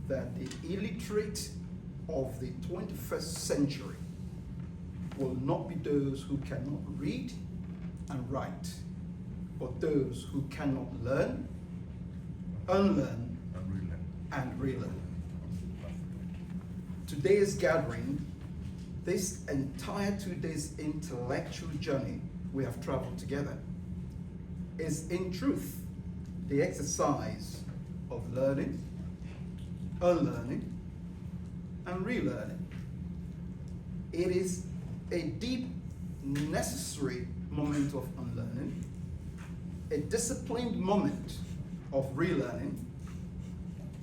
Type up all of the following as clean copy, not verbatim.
that the illiterate of the 21st century will not be those who cannot read and write, but those who cannot learn, unlearn, and relearn. Today's gathering, this entire 2 days intellectual journey we have traveled together, is in truth the exercise of learning, unlearning, and relearning. It is a deep, necessary moment of unlearning, a disciplined moment of relearning,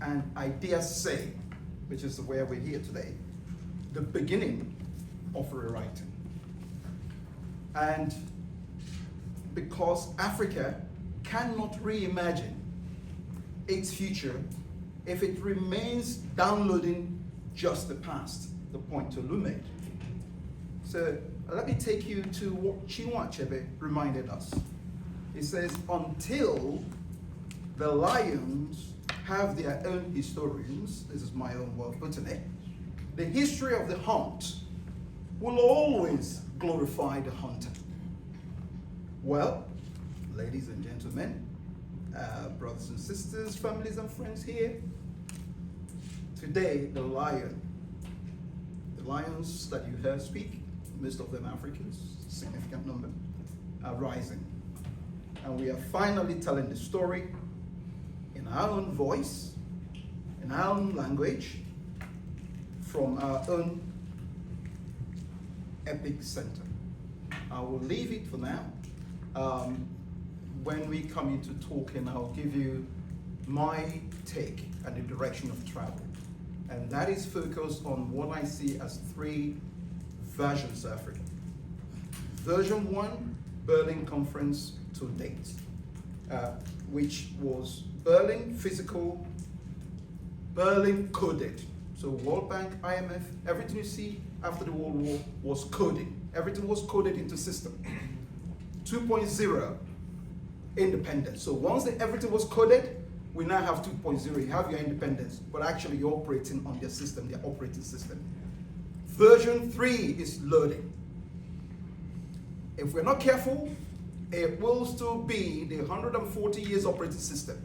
and I dare say, which is where we're here today, the beginning of rewriting. And because Africa cannot reimagine its future if it remains downloading just the past, the point Tolu made. So let me take you to what Chinua Achebe reminded us. He says, until the lions have their own historians, this is my own way of putting it, the history of the hunt will always glorify the hunter. Well, ladies and gentlemen, brothers and sisters, families and friends here, today the lions that you heard speak, most of them Africans, significant number, are rising. And we are finally telling the story in our own voice, in our own language, from our own epic center. I will leave it for now. When we come into talking, I'll give you my take and the direction of travel. And that is focused on what I see as 3 versions of Africa. Version 1, Berlin Conference to date, which was Berlin physical, Berlin coded. So World Bank, IMF, everything you see after the World War was coding. Everything was coded into system. 2.0, independence. So once everything was coded, we now have 2.0. You have your independence, but actually you're operating on their system, their operating system. Version 3 is loading. If we're not careful, it will still be the 140 years operating system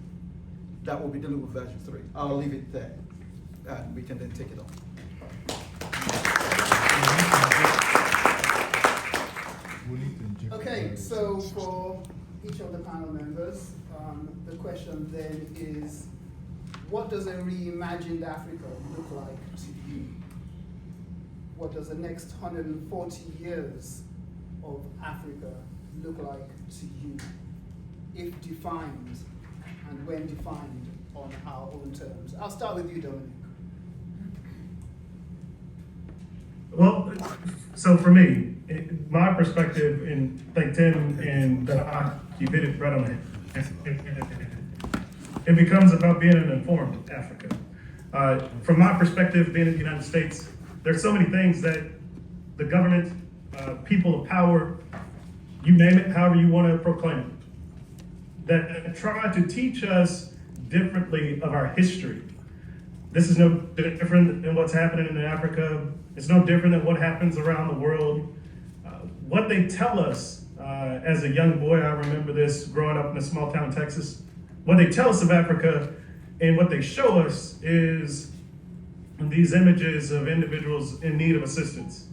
that will be dealing with version 3. I'll leave it there, and we can then take it on. Okay, so for each of the panel members, the question then is, what does a reimagined Africa look like to you? What does the next 140 years of Africa look like to you, if defined and when defined on our own terms? I'll start with you, Dominic. Well, so for me, my perspective, and thank Tim and you hit it right on the head. It becomes about being an informed Africa. From my perspective, being in the United States, there's so many things that the government, people of power, you name it, however you want to proclaim it, that try to teach us differently of our history. This is no different than what's happening in Africa. It's no different than what happens around the world. What they tell us, as a young boy, I remember this growing up in a small town in Texas. What they tell us of Africa and what they show us is these images of individuals in need of assistance.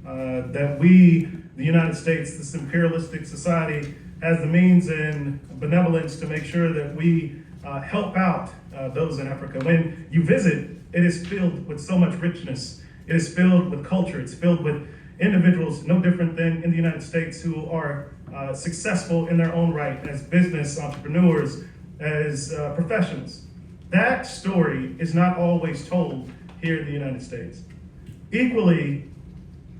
That we, the United States, this imperialistic society, has the means and benevolence to make sure that we help out those in Africa. When you visit, it is filled with so much richness. It is filled with culture. It's filled with individuals no different than in the United States who are successful in their own right as business entrepreneurs, as professionals. That story is not always told here in the United States. Equally,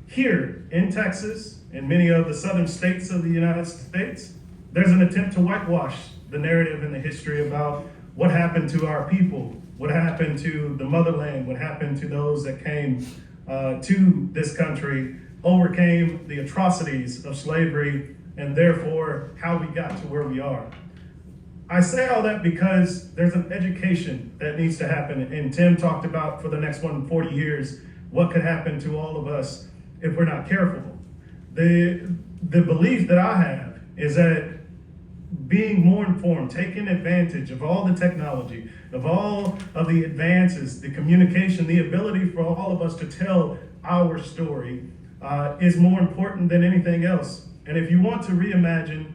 here in Texas and many of the southern states of the United States, there's an attempt to whitewash the narrative and the history about what happened to our people, what happened to the motherland, what happened to those that came to this country, overcame the atrocities of slavery, and therefore how we got to where we are. I say all that because there's an education that needs to happen. And Tim talked about for the next 140 years, what could happen to all of us if we're not careful. The belief that I have is that being more informed, taking advantage of all the technology, of all of the advances, the communication, the ability for all of us to tell our story is more important than anything else. And if you want to reimagine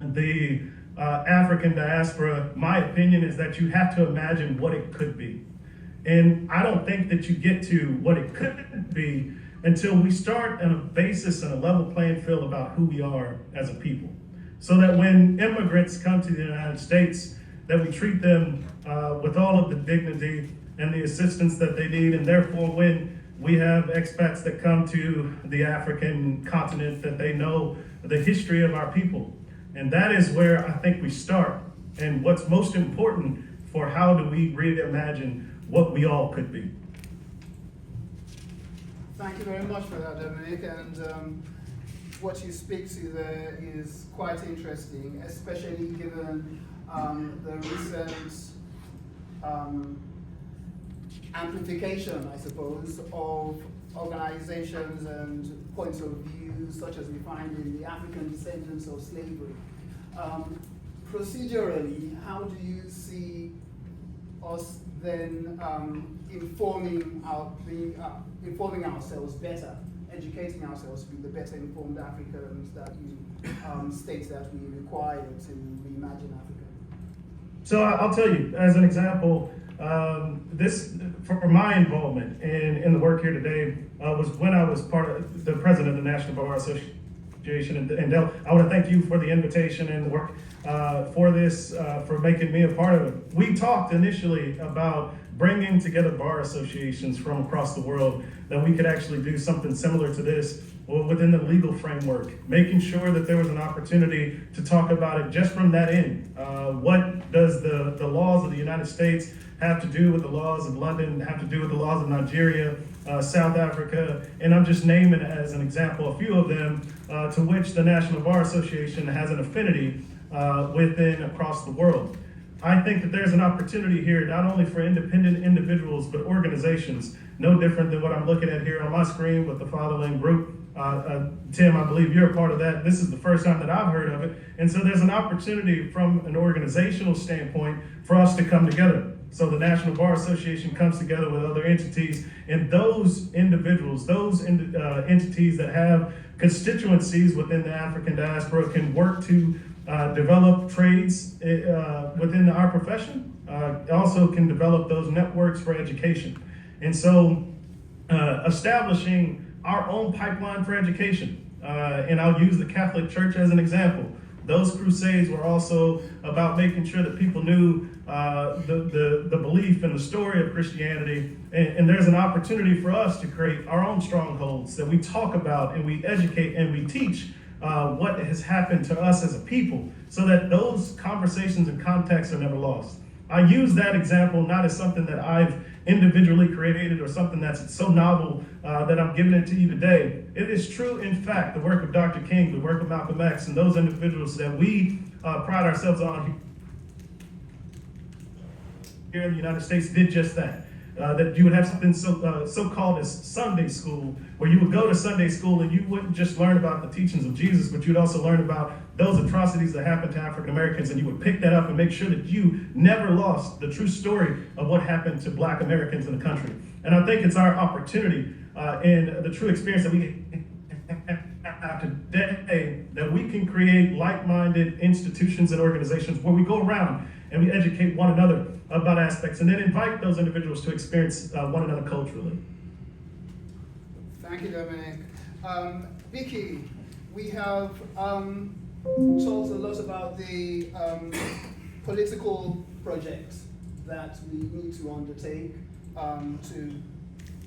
the African diaspora, my opinion is that you have to imagine what it could be. And I don't think that you get to what it could be until we start on a basis and a level playing field about who we are as a people. So that when immigrants come to the United States, that we treat them with all of the dignity and the assistance that they need. And therefore, when we have expats that come to the African continent, that they know the history of our people. And that is where I think we start. And what's most important for how do we reimagine what we all could be. Thank you very much for that, Dominic. And what you speak to there is quite interesting, especially given the recent amplification, I suppose, of organizations and points of view, such as we find in the African descendants of slavery. Procedurally, how do you see us then informing ourselves better, educating ourselves to be the better informed Africans that you state that we require to reimagine Africa? So I'll tell you, as an example, this, for my involvement in the work here today, was when I was part of the president of the National Bar Association. And I want to thank you for the invitation and the work for this, for making me a part of it. We talked initially about bringing together bar associations from across the world, that we could actually do something similar to this within the legal framework, making sure that there was an opportunity to talk about it just from that end. What does the laws of the United States have to do with the laws of London, have to do with the laws of Nigeria, South Africa, and I'm just naming as an example a few of them to which the National Bar Association has an affinity within across the world. I think that there's an opportunity here not only for independent individuals, but organizations, no different than what I'm looking at here on my screen with the following group. Tim, I believe you're a part of that. This is the first time that I've heard of it. And so there's an opportunity from an organizational standpoint for us to come together. So the National Bar Association comes together with other entities, and those individuals, those entities that have constituencies within the African diaspora can work to develop trades within our profession, also can develop those networks for education. And so establishing our own pipeline for education, and I'll use the Catholic Church as an example. Those crusades were also about making sure that people knew the belief and the story of Christianity. And there's an opportunity for us to create our own strongholds that we talk about and we educate and we teach what has happened to us as a people, so that those conversations and contexts are never lost. I use that example not as something that I've individually created or something that's so novel that I'm giving it to you today. It is true, in fact, the work of Dr. King, the work of Malcolm X, and those individuals that we pride ourselves on here in the United States did just that. That you would have something so-called as Sunday school, where you would go to Sunday school and you wouldn't just learn about the teachings of Jesus, but you'd also learn about those atrocities that happened to African Americans, and you would pick that up and make sure that you never lost the true story of what happened to Black Americans in the country. And I think it's our opportunity and the true experience that we have today, that we can create like-minded institutions and organizations where we go around and we educate one another about aspects, and then invite those individuals to experience one another culturally. Thank you, Dominic. Vicky, we have talked a lot about the political projects that we need to undertake to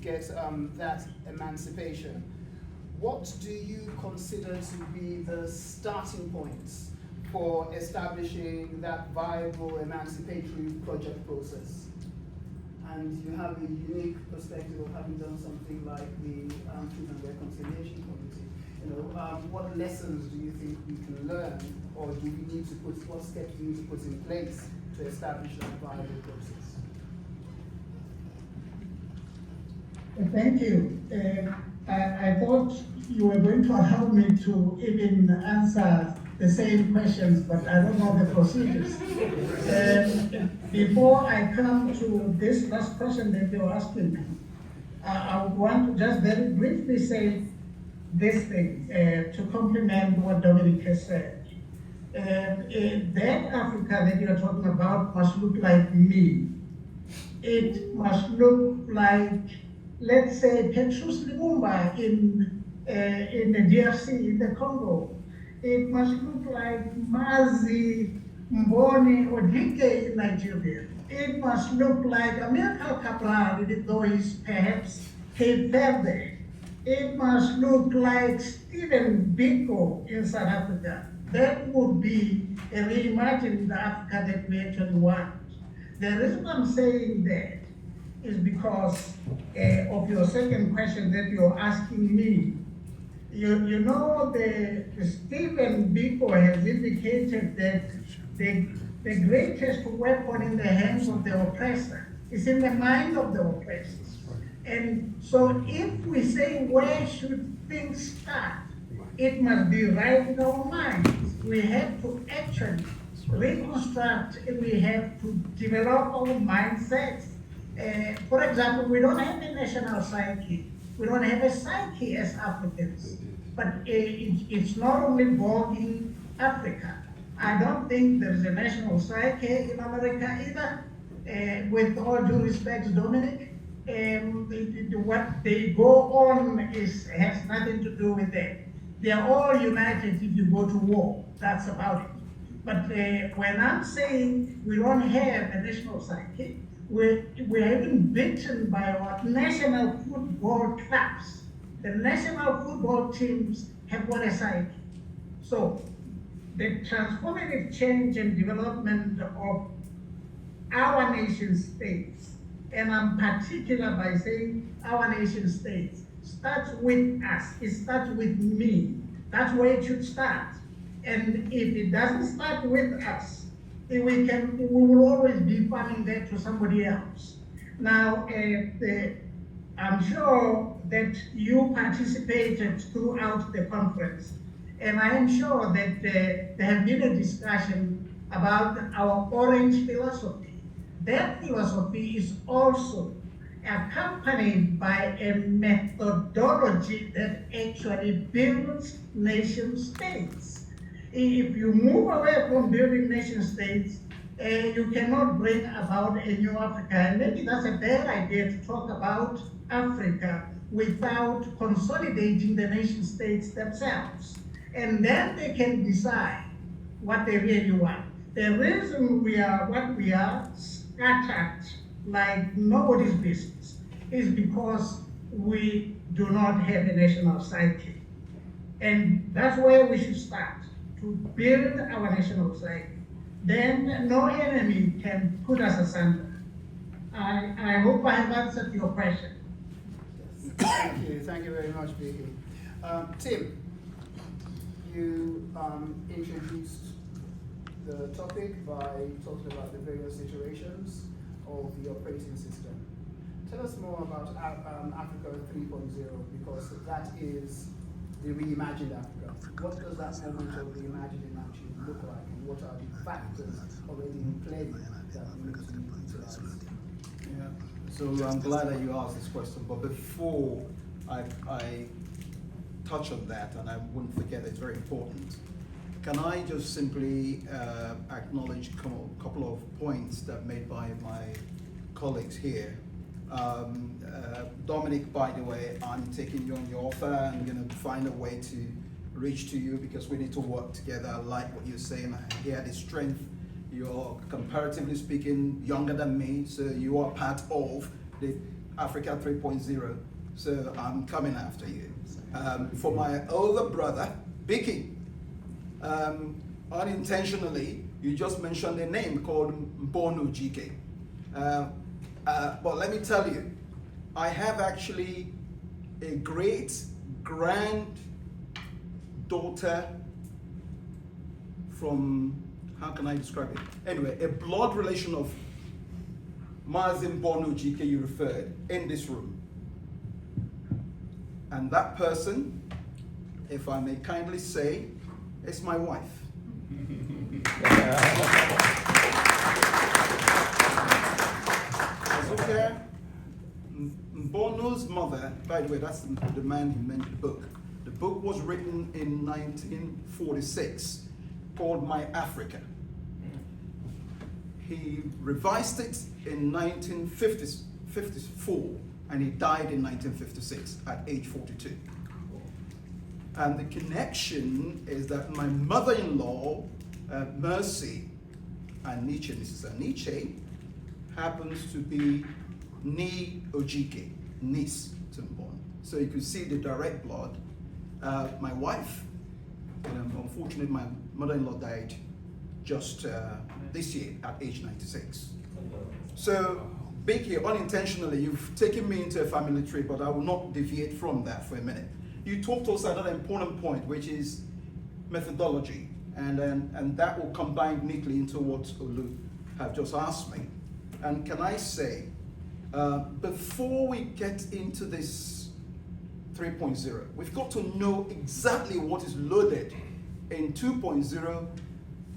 get that emancipation. What do you consider to be the starting points for establishing that viable emancipatory project process? And you have a unique perspective of having done something like the Truth and Reconciliation Committee. What lessons do you think we can learn, or do we need to what steps do we need to put in place to establish that viable process? Thank you. I thought you were going to allow me to even answer the same questions, but I don't know the procedures. Before I come to this last question that you're asking me, I would want to just very briefly say this thing to complement what Dominic has said. That Africa that you're talking about must look like me. It must look like, let's say, Petrus Lumumba in the DRC, in the Congo. It must look like Mazi Mboni Odike in Nigeria. It must look like Amilcar Cabral, even though he's perhaps Cape Verde. It must look like Stephen Biko in South Africa. That would be a reimagined Africa that we actually want. The reason I'm saying that is because of your second question that you're asking me. You know, the Stephen Biko has indicated that the greatest weapon in the hands of the oppressor is in the mind of the oppressor. And so if we say where should things start, it must be right in our minds. We have to actually reconstruct and we have to develop our mindsets. For example, we don't have a national psyche. We don't have a psyche as Africans. But it's not only born in Africa. I don't think there's a national psyche in America either. With all due respect, Dominic, what they go on has nothing to do with that. They are all united if you go to war. That's about it. But when I'm saying we don't have a national psyche, we're even beaten by our national football clubs. The national football teams have got a psyche. So the transformative change and development of our nation states, and I'm particular by saying our nation states, starts with us. It starts with me. That's where it should start. And if it doesn't start with us, we will always be farming that to somebody else. Now, I'm sure that you participated throughout the conference, and I am sure that there have been a discussion about our orange philosophy. That philosophy is also accompanied by a methodology that actually builds nation states. If you move away from building nation states, you cannot bring about a new Africa. And maybe that's a bad idea to talk about Africa without consolidating the nation states themselves. And then they can decide what they really want. The reason we are what we are, scattered like nobody's business, is because we do not have a national psyche. And that's where we should start, to build our national psyche. Then no enemy can put us asunder. I hope I have answered your question. Thank you very much, Vicky. Tim, you introduced the topic by talking about the various iterations of the operating system. Tell us more about Africa 3.0, because that is the reimagined Africa. What does that moment of reimagining actually look like, and what are the factors already in play that we need to utilize? Yeah. So I'm glad that you asked this question, but before I touch on that, and I wouldn't forget, it's very important, can I just simply acknowledge a couple of points that made by my colleagues here. Dominic, by the way, I'm taking you on your offer. I'm going to find a way to reach to you because we need to work together. I like what you're saying. I hear the strength. You're, comparatively speaking, younger than me, so you are part of the Africa 3.0. So I'm coming after you. For my older brother, Vicky, unintentionally, you just mentioned a name called Mbonu GK. But let me tell you, I have actually a great grand daughter from, how can I describe it? Anyway, a blood relation of Mazin Bono GK you referred in this room. And that person, if I may kindly say, is my wife. Azuka Bono's mother, by the way, that's the man who meant the book. The book was written in 1946 called My Africa. He revised it in 1954 and he died in 1956 at age 42. And the connection is that my mother-in-law, Mercy Aniche, Mrs. Aniche, happens to be Ni Ojike, niece to Mbon. So you could see the direct blood. My wife, unfortunately, my mother-in-law died just this year at age 96. So, big here, unintentionally, you've taken me into a family tree, but I will not deviate from that for a minute. You talked also another important point, which is methodology, and that will combine neatly into what Olu have just asked me. And can I say, before we get into this 3.0, we've got to know exactly what is loaded in 2.0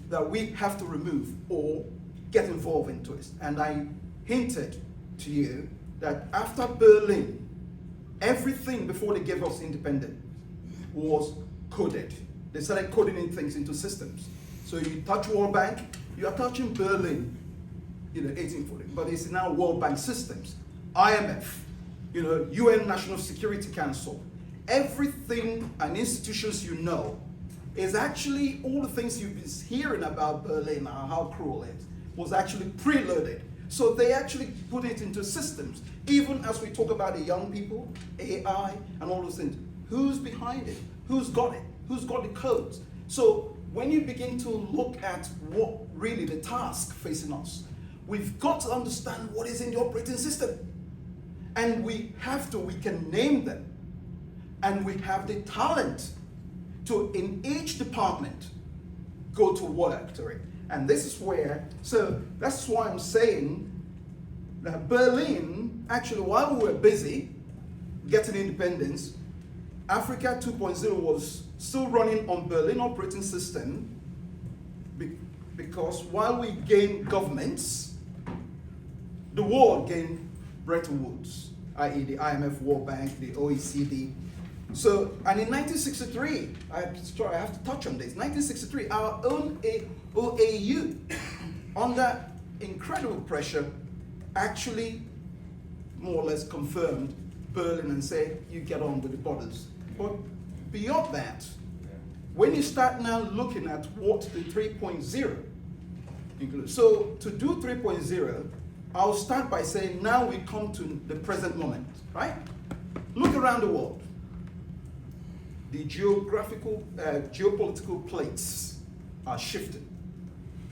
that we have to remove or get involved into it. And I hinted to you that after Berlin, everything before they gave us independence was coded. They started coding in things into systems. So you touch World Bank, you are touching Berlin, 1840, but it's now World Bank systems, IMF, UN National Security Council. Everything and institutions is actually all the things you've been hearing about Berlin and how cruel it was actually preloaded. So they actually put it into systems. Even as we talk about the young people, AI, and all those things, who's behind it? Who's got it? Who's got the codes? So when you begin to look at what really the task facing us, we've got to understand what is in the operating system. And we can name them. And we have the talent to, in each department, go to work to it. And this is where, so that's why I'm saying that Berlin, actually, while we were busy getting independence, Africa 2.0 was still running on Berlin operating system because while we gained governments, the world gained Bretton Woods, i.e. the IMF, World Bank, the OECD. So, and in 1963, I have to touch on this, 1963, our own OAU, under incredible pressure, actually more or less confirmed Berlin and said, you get on with the borders. But beyond that, when you start now looking at what the 3.0 includes, so to do 3.0, I'll start by saying now we come to the present moment, right? Look around the world. The geopolitical plates are shifting.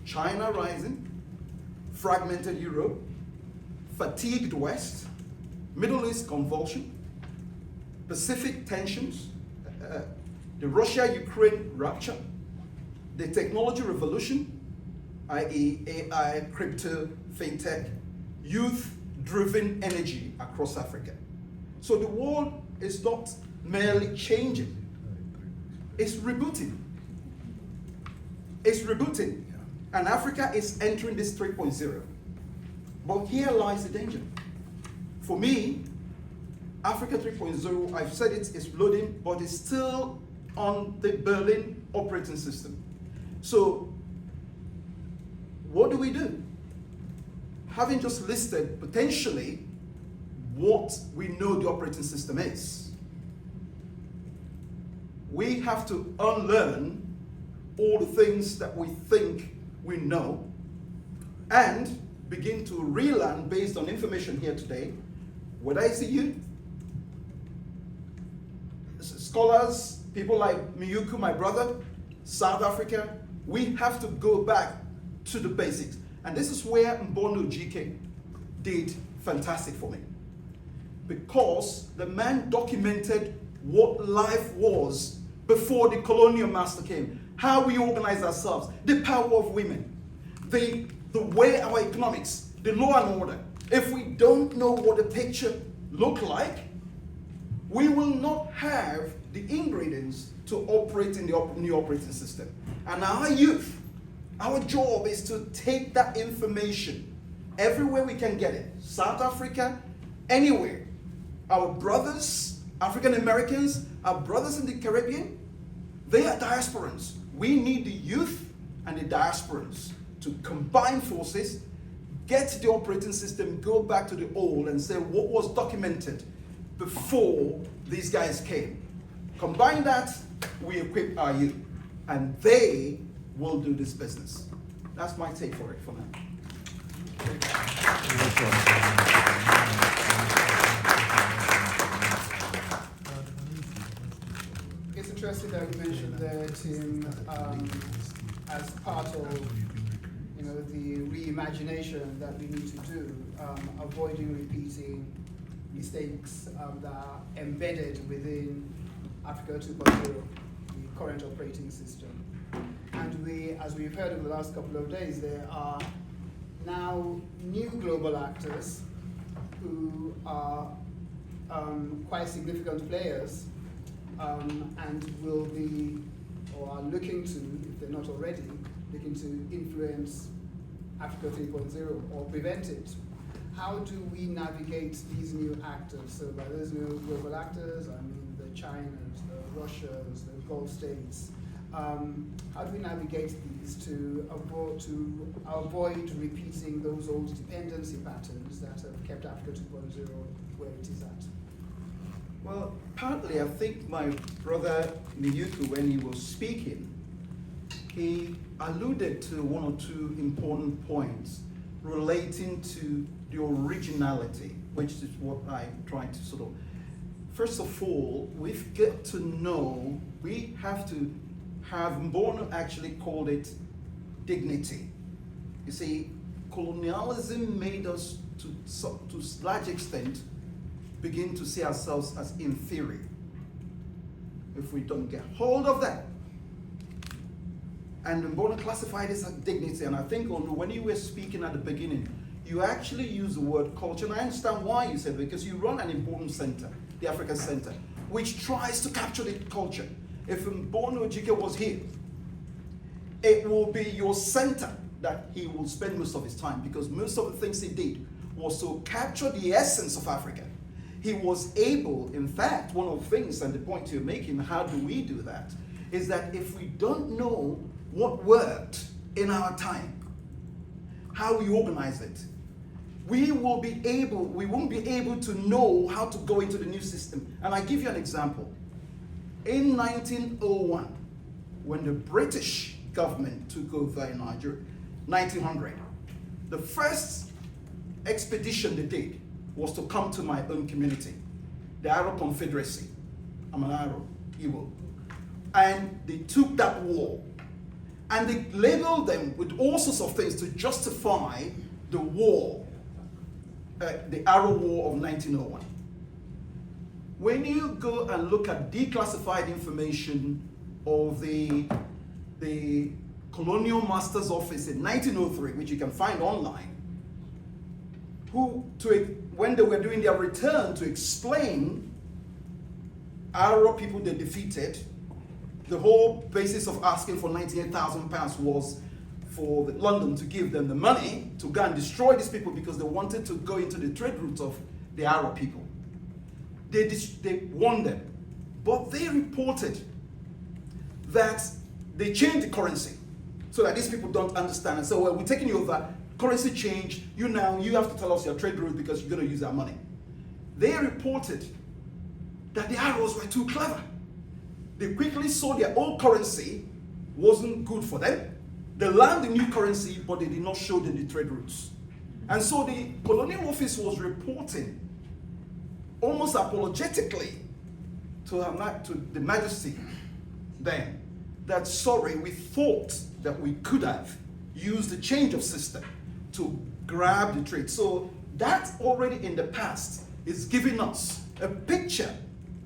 China rising, fragmented Europe, fatigued West, Middle East convulsion, Pacific tensions, the Russia-Ukraine rupture, the technology revolution, i.e. AI, crypto, fintech, youth-driven energy across Africa. So the world is not merely changing, it's rebooting. It's rebooting. And Africa is entering this 3.0. But here lies the danger. For me, Africa 3.0, I've said it, is loading, but it's still on the Berlin operating system. So, what do we do? Having just listed potentially what we know the operating system is, we have to unlearn all the things that we think we know and begin to relearn based on information here today, whether it's the youth, scholars, people like Miyuku, my brother, South Africa. We have to go back to the basics. And this is where Mbono GK did fantastic for me. Because the man documented what life was before the colonial master came, how we organize ourselves, the power of women, the way our economics, the law and order. If we don't know what the picture look like, we will not have the ingredients to operate in the new operating system. And our youth, our job is to take that information everywhere we can get it. South Africa, anywhere. Our brothers, African Americans, our brothers in the Caribbean, they are diasporans. We need the youth and the diasporans to combine forces, get the operating system, go back to the old and say what was documented before these guys came. Combine that, we equip our youth, and they will do this business. That's my take for it for now. It's interesting that you mentioned there, Tim, as part of the reimagination that we need to do, avoiding repeating mistakes that are embedded within Africa 2.0, the current operating system. And as we've heard over the last couple of days, there are now new global actors who are quite significant players and will be, or are looking to, if they're not already, looking to influence Africa 3.0 or prevent it. How do we navigate these new actors? So by those new global actors, I mean the Chinas, the Russias, the Gulf states. How do we navigate these to avoid repeating those old dependency patterns that have kept Africa 2.0 where it is at? Well, partly I think my brother Miyuku, when he was speaking, he alluded to one or two important points relating to the originality, which is what I'm trying to sort of. First of all, we've got to know, we have to have, Mbono actually called it dignity. You see, colonialism made us to large extent begin to see ourselves as inferior. If we don't get hold of that, and Mbono classified this as dignity, and I think when you were speaking at the beginning, you actually used the word culture, and I understand why you said it, because you run an important center, the Africa Center, which tries to capture the culture. If Mbono Ojike was here, it will be your center that he will spend most of his time, because most of the things he did was to capture the essence of Africa. He was able, in fact, one of the things, and the point you're making, how do we do that, is that if we don't know what worked in our time, how we organize it, we won't be able to know how to go into the new system. And I give you an example. In 1901, when the British government took over in Nigeria, 1900, the first expedition they did was to come to my own community, the Arab Confederacy. I'm an Arab, Igbo. And they took that war, and they labeled them with all sorts of things to justify the war, the Arab War of 1901. When you go and look at declassified information of the Colonial Master's Office in 1903, which you can find online, when they were doing their return to explain Arab people they defeated, the whole basis of asking for £98,000 was for London to give them the money to go and destroy these people because they wanted to go into the trade routes of the Arab people. They won them, but they reported that they changed the currency so that these people don't understand and say, well, we're taking you over, currency change, you have to tell us your trade route because you're going to use our money. They reported that the Arabs were too clever. They quickly saw their old currency wasn't good for them. They learned the new currency, but they did not show them the trade routes. And so the colonial office was reporting almost apologetically to the Majesty then that, sorry, we thought that we could have used the change of system to grab the trade. So that already in the past is giving us a picture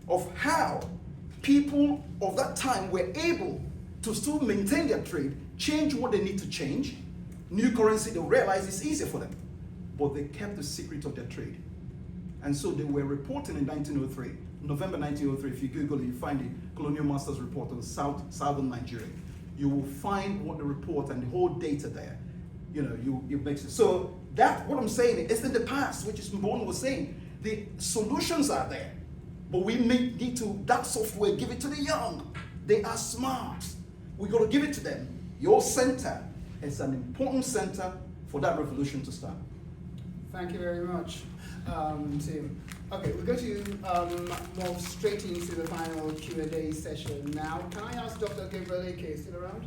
of how people of that time were able to still maintain their trade, change what they need to change. New currency, they realize it's easier for them. But they kept the secret of their trade. And so they were reporting in 1903, November 1903, if you Google it, you find the Colonial Masters report on southern Nigeria. You will find what the report and the whole data there. You know, you make it. So that, what I'm saying is in the past, which is Mbona was saying, the solutions are there. But we need to, that software, give it to the young. They are smart. We got to give it to them. Your center is an important center for that revolution to start. Thank you very much, Tim. Okay, we're going to move straight into the final Q&A session now. Can I ask Dr. Gabriel still around?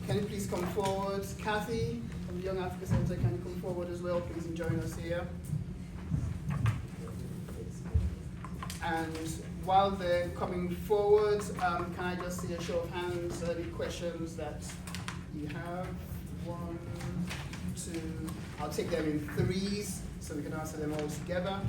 Can you please come forward? Kathy from the Young Africa Center, can you come forward as well, please, and join us here? And while they're coming forward, can I just see a show of hands, any questions that you have? 1, 2, I'll take them in threes so we can answer them all together.